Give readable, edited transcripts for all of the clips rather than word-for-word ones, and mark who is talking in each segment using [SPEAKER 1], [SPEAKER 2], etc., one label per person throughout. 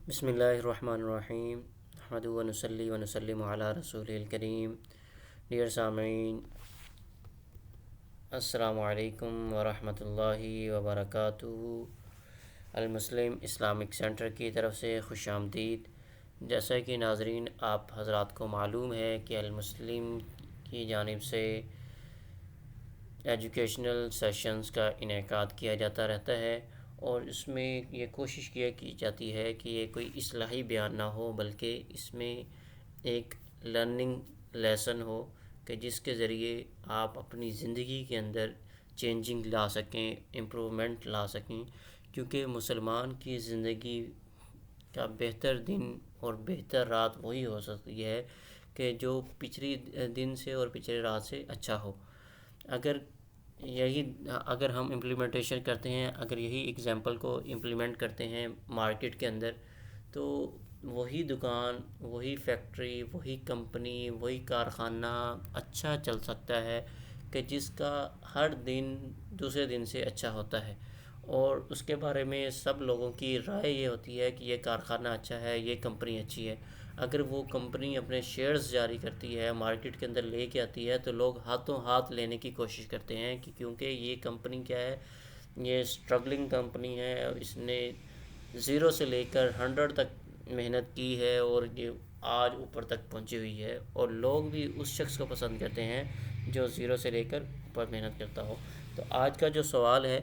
[SPEAKER 1] بسم اللہ الرحمن الرحیم نحمدہ و نصلی و نسلم علی رسول الکریم۔ ڈیئر سامعین، السلام علیکم ورحمۃ اللہ وبرکاتہ۔ المسلم اسلامک سینٹر کی طرف سے خوش آمدید۔ جیسا کہ ناظرین آپ حضرات کو معلوم ہے کہ المسلم کی جانب سے ایجوکیشنل سیشنز کا انعقاد کیا جاتا رہتا ہے، اور اس میں یہ کوشش کی جاتی ہے کہ یہ کوئی اصلاحی بیان نہ ہو، بلکہ اس میں ایک لرننگ لیسن ہو کہ جس کے ذریعے آپ اپنی زندگی کے اندر چینجنگ لا سکیں، امپرومنٹ لا سکیں، کیونکہ مسلمان کی زندگی کا بہتر دن اور بہتر رات وہی ہو سکتی ہے کہ جو پچھلی دن سے اور پچھلے رات سے اچھا ہو۔ اگر ہم امپلیمنٹیشن کرتے ہیں، اگر یہی ایگزامپل کو امپلیمنٹ کرتے ہیں مارکیٹ کے اندر، تو وہی دکان، وہی فیکٹری، وہی کمپنی، وہی کارخانہ اچھا چل سکتا ہے کہ جس کا ہر دن دوسرے دن سے اچھا ہوتا ہے، اور اس کے بارے میں سب لوگوں کی رائے یہ ہوتی ہے کہ یہ کارخانہ اچھا ہے، یہ کمپنی اچھی ہے۔ اگر وہ کمپنی اپنے شیئرز جاری کرتی ہے، مارکیٹ کے اندر لے کے آتی ہے، تو لوگ ہاتھوں ہاتھ لینے کی کوشش کرتے ہیں کہ کیونکہ یہ کمپنی کیا ہے، یہ اسٹرگلنگ کمپنی ہے، اور اس نے 0 سے لے کر 100 تک محنت کی ہے، اور یہ آج اوپر تک پہنچی ہوئی ہے، اور لوگ بھی اس شخص کو پسند کرتے ہیں جو 0 سے لے کر اوپر محنت کرتا ہو۔ تو آج کا جو سوال ہے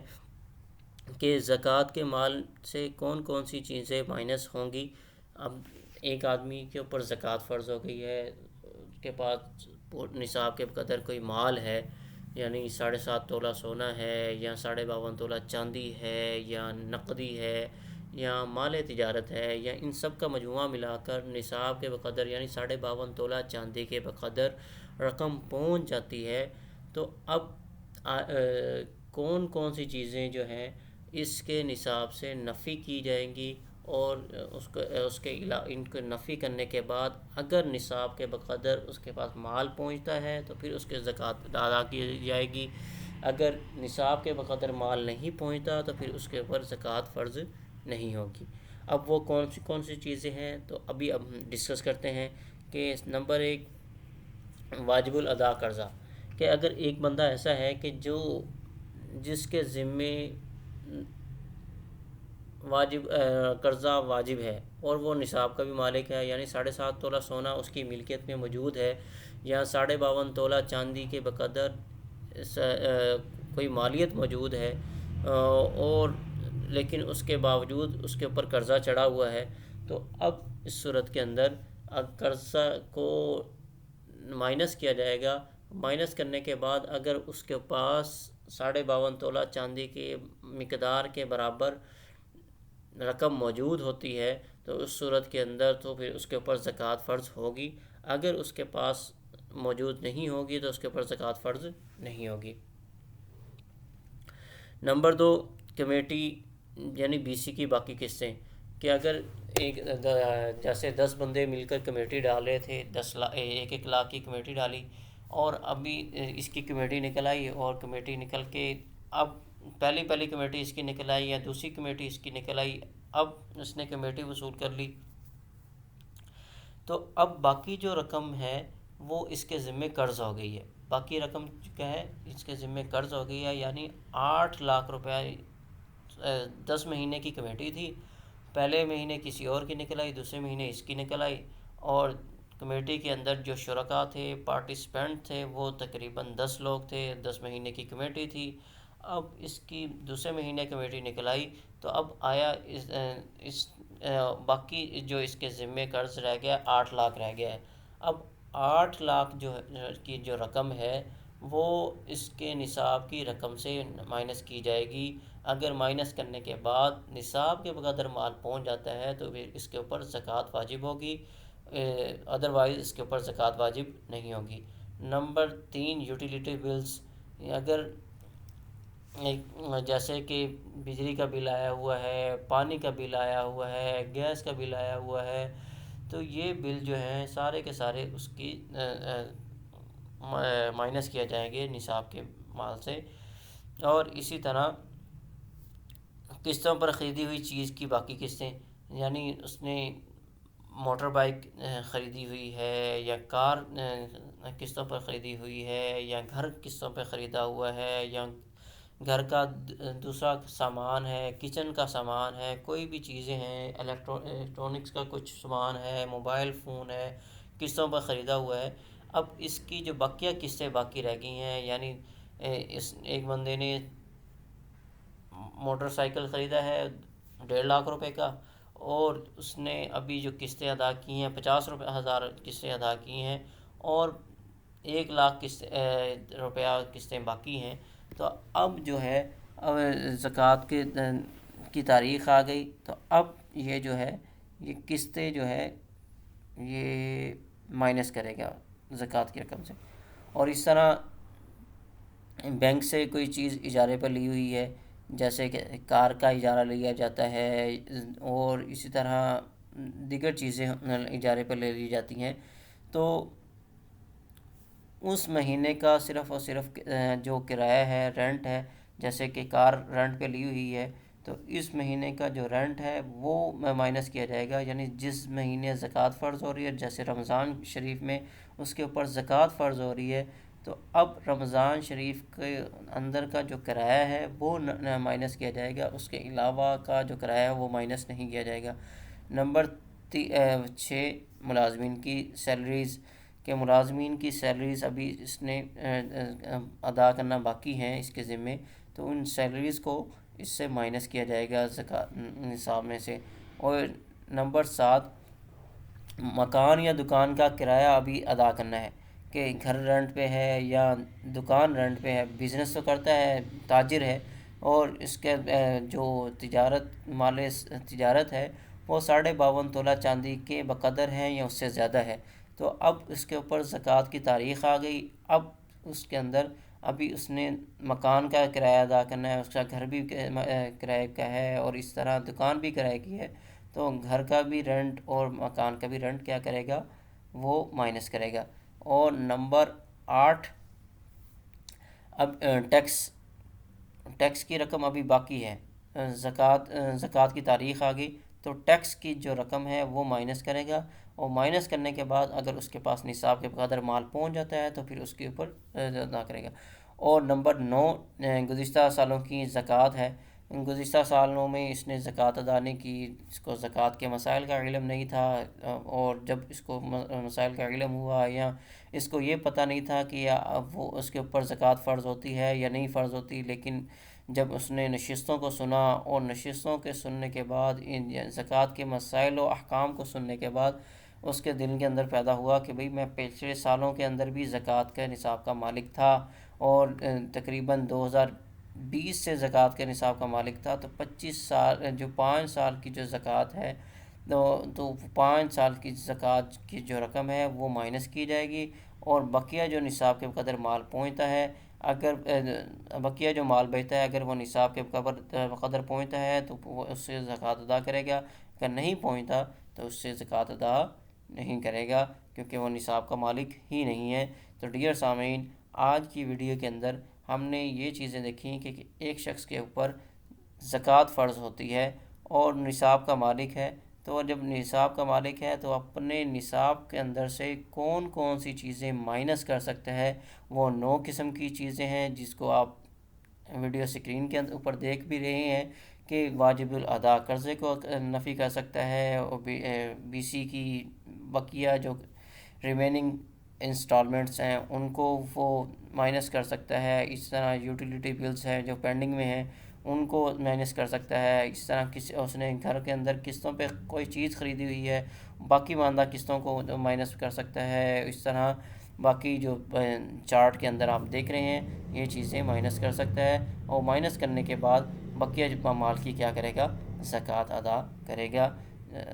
[SPEAKER 1] کہ زکوٰۃ کے مال سے کون کون سی چیزیں مائنس ہوں گی۔ اب ایک آدمی کے اوپر زکوٰۃ فرض ہو گئی ہے، اس کے پاس نصاب کے قدر کوئی مال ہے، یعنی 7.5 تولہ سونا ہے، یا 52.5 تولہ چاندی ہے، یا نقدی ہے، یا مال تجارت ہے، یا ان سب کا مجموعہ ملا کر نصاب کے بقدر یعنی 52.5 تولہ چاندی کے بقدر رقم پہنچ جاتی ہے، تو اب کون کون سی چیزیں جو ہیں اس کے نصاب سے نفی کی جائیں گی، اور ان کو نفی کرنے کے بعد اگر نصاب کے بقدر اس کے پاس مال پہنچتا ہے تو پھر اس کے زکوٰۃ ادا کی جائے گی۔ اگر نصاب کے بقدر مال نہیں پہنچتا تو پھر اس کے اوپر زکوٰۃ فرض نہیں ہوگی۔ اب وہ کون سی چیزیں ہیں، تو اب ڈسکس کرتے ہیں کہ نمبر 1، واجب الادا قرضہ، کہ اگر ایک بندہ ایسا ہے کہ جس کے ذمے قرضہ واجب ہے، اور وہ نصاب کا بھی مالک ہے، یعنی 7.5 تولہ سونا اس کی ملکیت میں موجود ہے، یا 52.5 تولہ چاندی کے بقدر کوئی مالیت موجود ہے، اور لیکن اس کے باوجود اس کے اوپر قرضہ چڑھا ہوا ہے، تو اب اس صورت کے اندر قرضہ کو مائنس کیا جائے گا۔ مائنس کرنے کے بعد اگر اس کے پاس 52.5 تولہ چاندی کے مقدار کے برابر رقم موجود ہوتی ہے، تو اس صورت کے اندر تو پھر اس کے اوپر زکوٰۃ فرض ہوگی۔ اگر اس کے پاس موجود نہیں ہوگی تو اس کے اوپر زکوٰۃ فرض نہیں ہوگی۔ نمبر 2، کمیٹی یعنی BC کی باقی قسطیں، کہ اگر جیسے 10 بندے مل کر کمیٹی ڈال رہے تھے، 1 لاکھ کی کمیٹی ڈالی، اور ابھی اس کی کمیٹی نکل آئی، اور کمیٹی نکل کے اب پہلی کمیٹی اس کی نکل آئی، یا دوسری کمیٹی اس کی نکل آئی، اب اس نے کمیٹی وصول کر لی، تو اب باقی جو رقم ہے وہ اس کے ذمے قرض ہو گئی ہے۔ باقی رقم کیا ہے، اس کے ذمے قرض ہو گئی ہے، یعنی 8 لاکھ روپے 10 مہینے کی کمیٹی تھی، پہلے مہینے کسی اور کی نکل آئی، دوسرے مہینے اس کی نکل آئی، اور کمیٹی کے اندر جو شرکاء تھے، پارٹیسپینٹ تھے، وہ تقریباً 10 لوگ تھے، 10 مہینے کی کمیٹی تھی۔ اب اس کی دوسرے مہینے کمیٹی نکل آئی، تو اب آیا باقی جو اس کے ذمے قرض رہ گیا 8 لاکھ رہ گیا ہے۔ اب 8 لاکھ کی جو رقم ہے وہ اس کے نصاب کی رقم سے مائنس کی جائے گی۔ اگر مائنس کرنے کے بعد نصاب کے بقدر مال پہنچ جاتا ہے تو پھر اس کے اوپر زکوٰۃ واجب ہوگی، ادروائز اس کے اوپر زکوٰۃ واجب نہیں ہوگی۔ نمبر 3، یوٹیلیٹی بلز، اگر جیسے کہ بجلی کا بل آیا ہوا ہے، پانی کا بل آیا ہوا ہے، گیس کا بل آیا ہوا ہے، تو یہ بل جو ہیں سارے کے سارے اس کی مائنس کیا جائیں گے نصاب کے مال سے۔ اور اسی طرح قسطوں پر خریدی ہوئی چیز کی باقی قسطیں، یعنی اس نے موٹر بائک خریدی ہوئی ہے، یا کار قسطوں پر خریدی ہوئی ہے، یا گھر قسطوں پہ خریدا ہوا ہے، یا گھر کا دوسرا سامان ہے، کچن کا سامان ہے، کوئی بھی چیزیں ہیں، الیکٹرانکس کا کچھ سامان ہے، موبائل فون ہے، قسطوں پر خریدا ہوا ہے۔ اب اس کی جو بقیہ قسطیں باقی رہ گئی ہیں، یعنی اس ایک بندے نے موٹر سائیکل خریدا ہے 1.5 لاکھ روپے کا، اور اس نے ابھی جو قسطیں ادا کی ہیں 50,000 قسطیں ادا کی ہیں، اور 1 لاکھ روپیہ قسطیں باقی ہیں۔ تو اب جو ہے اب زکوٰۃ کی تاریخ آ گئی، تو اب یہ جو ہے یہ قسطیں جو ہے یہ مائنس کرے گا زکوٰۃ کی رقم سے۔ اور اس طرح بینک سے کوئی چیز اجارے پر لی ہوئی ہے، جیسے کہ کار کا اجارہ لیا جاتا ہے، اور اسی طرح دیگر چیزیں اجارے پر لے لی جاتی ہیں، تو اس مہینے کا صرف اور صرف جو کرایہ ہے، رینٹ ہے، جیسے کہ کار رینٹ پہ لی ہوئی ہے، تو اس مہینے کا جو رینٹ ہے وہ مائنس کیا جائے گا۔ یعنی جس مہینے زکوٰۃ فرض ہو رہی ہے، جیسے رمضان شریف میں اس کے اوپر زکوٰۃ فرض ہو رہی ہے، تو اب رمضان شریف کے اندر کا جو کرایہ ہے وہ مائنس کیا جائے گا، اس کے علاوہ کا جو کرایہ ہے وہ مائنس نہیں کیا جائے گا۔ نمبر 6، ملازمین کی سیلریز، کہ ملازمین کی سیلریز ابھی اس نے ادا کرنا باقی ہیں اس کے ذمے، تو ان سیلریز کو اس سے مائنس کیا جائے گا زکوٰۃ نصاب میں سے۔ اور نمبر 7، مکان یا دکان کا کرایہ ابھی ادا کرنا ہے، کہ گھر رینٹ پہ ہے یا دکان رینٹ پہ ہے، بزنس تو کرتا ہے، تاجر ہے، اور اس کے جو تجارت ہے وہ 52.5 تولہ چاندی کے بقدر ہے یا اس سے زیادہ ہے۔ تو اب اس کے اوپر زکوٰۃ کی تاریخ آ گئی، اب اس کے اندر ابھی اس نے مکان کا کرایہ ادا کرنا ہے، اس کا گھر بھی کرائے کا ہے، اور اس طرح دکان بھی کرائے کی ہے، تو گھر کا بھی رینٹ اور مکان کا بھی رینٹ کیا کرے گا، وہ مائنس کرے گا۔ اور نمبر 8، اب ٹیکس کی رقم ابھی باقی ہے، زکوٰۃ کی تاریخ آ گئی، تو ٹیکس کی جو رقم ہے وہ مائنس کرے گا، اور مائنس کرنے کے بعد اگر اس کے پاس نصاب کے قدر مال پہنچ جاتا ہے تو پھر اس کے اوپر ادا کرے گا۔ اور نمبر 9، گزشتہ سالوں کی زکوٰۃ ہے۔ گزشتہ سالوں میں اس نے زکوٰۃ ادا نہیں کی، اس کو زکوٰۃ کے مسائل کا علم نہیں تھا، اور جب اس کو مسائل کا علم ہوا، یا اس کو یہ پتہ نہیں تھا کہ وہ اس کے اوپر زکوٰۃ فرض ہوتی ہے یا نہیں فرض ہوتی، لیکن جب اس نے نشستوں کو سنا، اور نشستوں کے سننے کے بعد ان زکوٰۃ کے مسائل و احکام کو سننے کے بعد اس کے دل کے اندر پیدا ہوا کہ بھئی میں پچھلے سالوں کے اندر بھی زکوٰۃ کے نصاب کا مالک تھا، اور تقریباً 2020 سے زکوٰۃ کے نصاب کا مالک تھا، تو 5 سال کی جو زکوٰۃ ہے، تو 5 سال کی زکوٰۃ کی جو رقم ہے وہ مائنس کی جائے گی، اور بقیہ جو نصاب کے قدر مال پہنچتا ہے، اگر بقیہ جو مال بچتا ہے اگر وہ نصاب کے قدر پہنچتا ہے تو وہ اس سے زکوٰۃ ادا کرے گا، اگر نہیں پہنچتا تو اس سے زکوٰۃ ادا نہیں کرے گا، کیونکہ وہ نصاب کا مالک ہی نہیں ہے۔ تو ڈیئر سامعین، آج کی ویڈیو کے اندر ہم نے یہ چیزیں دیکھی کہ ایک شخص کے اوپر زکوٰۃ فرض ہوتی ہے اور نصاب کا مالک ہے، تو جب نصاب کا مالک ہے تو اپنے نصاب کے اندر سے کون کون سی چیزیں مائنس کر سکتا ہے، وہ 9 قسم کی چیزیں ہیں، جس کو آپ ویڈیو اسکرین کے اوپر دیکھ بھی رہے ہیں، کہ واجب الادا قرضے کو نفی کر سکتا ہے، اور بی سی کی بقیہ جو ریمیننگ انسٹالمنٹس ہیں ان کو وہ مائنس کر سکتا ہے، اس طرح یوٹیلیٹی بلز ہیں جو پینڈنگ میں ہیں ان کو مائنس کر سکتا ہے، اس طرح اس نے گھر کے اندر قسطوں پہ کوئی چیز خریدی ہوئی ہے، باقی ماندہ قسطوں کو مائنس کر سکتا ہے، اس طرح باقی جو چارٹ کے اندر آپ دیکھ رہے ہیں یہ چیزیں مائنس کر سکتا ہے، اور مائنس کرنے کے بعد بقیہ جو مال کی کیا کرے گا، زکوٰۃ ادا کرے گا۔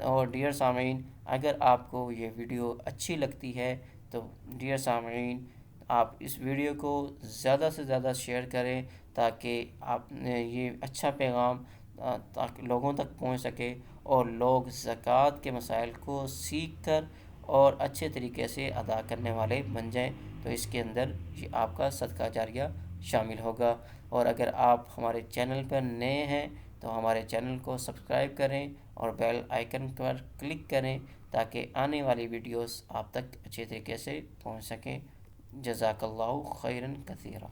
[SPEAKER 1] اور ڈیئر سامعین، اگر آپ کو یہ ویڈیو اچھی لگتی ہے تو ڈیئر سامعین آپ اس ویڈیو کو زیادہ سے زیادہ شیئر کریں، تاکہ آپ یہ اچھا پیغام تاکہ لوگوں تک پہنچ سکے، اور لوگ زکوٰۃ کے مسائل کو سیکھ کر اور اچھے طریقے سے ادا کرنے والے بن جائیں، تو اس کے اندر یہ آپ کا صدقہ جاریہ شامل ہوگا۔ اور اگر آپ ہمارے چینل پر نئے ہیں تو ہمارے چینل کو سبسکرائب کریں، اور بیل آئیکن پر کلک کریں تاکہ آنے والی ویڈیوز آپ تک اچھے طریقے سے پہنچ سکیں۔ جزاک اللہ خیرا کثیرا۔